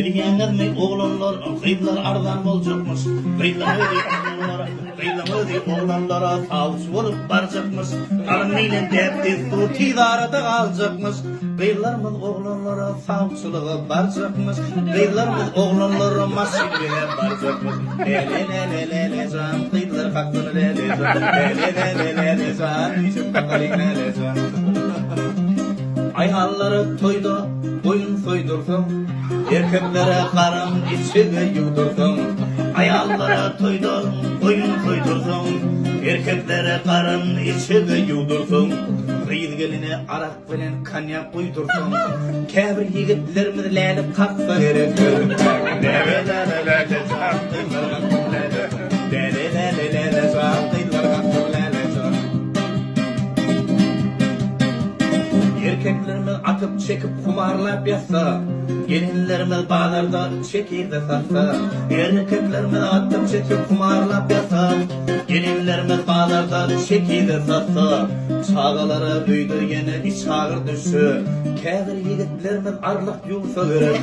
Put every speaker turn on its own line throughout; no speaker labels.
Bilýäňiz mi oglanlar, gıýlar ardan boljakmyş. Gıýlamy oglanlara tawş bolup barjakmyş. Arnyň depdi tutydarda galjakmyş. Gıýlarmyz oglanlara tawçylyga barjakmyş. Gıýlarmyz oglanlara maşynaya barjakmyş. Lele jan gıýlar hakdyny lele jan işip takalyna lele jan. Ayhalları toyda boyun soydurdum. Erkeklere karın içine yudurdum. Ayhallara toyda boyun soydurdum. Erkeklere karın içine yudurdum. Kıyıl geline arak bilen kanyak uydurdum. Käbir yigitlerimiz lälip kaksa gerek. Erkeklerimiz atıp çekip kumarlap yatsa, gelinlerimiz bağlarda çekirde satsa. Erkeklerimiz atıp çekip kumarlap yatsa, gelinlerimiz bağlarda çekirde satsa. Çağalara büyüdü yine bir çağır düşü, käbir yigitlerimiz arlık yulsa gerek.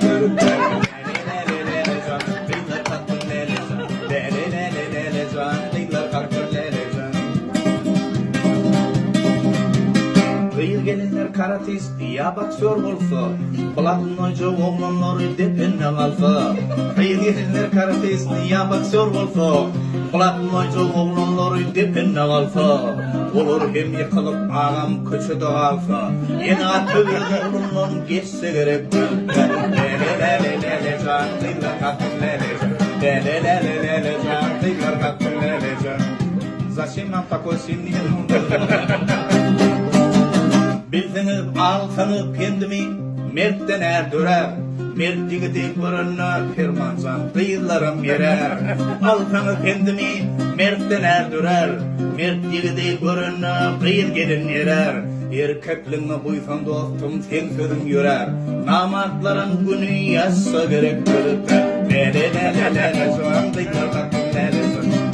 Kıyıl gelinler karatist ya boksör bolsa, Platın oyca oglanlary depenne kalsa. Kıyıl gelinler karatist ya boksör bolsa, Platın oyca oglanlary depenne kalsa. Olur hem yıkılıp ağam köçede kalsa. Yeni atı yıllarından geçse gerek. Lele can kıyılar kattın lele can. Lele can kıyılar kattın lele can. Zачем нам такой сильный мунд? Bilseniz alsanız kendimi mertten erdürer. Mert yigiti görünür firmancan kıyılarım yerer. Alsanız kendimi mertten erdürer. Mert yigiti görünür kıyır gelin yerer. Erkekliğine buysan dostum sen sözüm yörer. Namatların günü yazsa gerek görüp. Lele can kıyılar kattın lele can.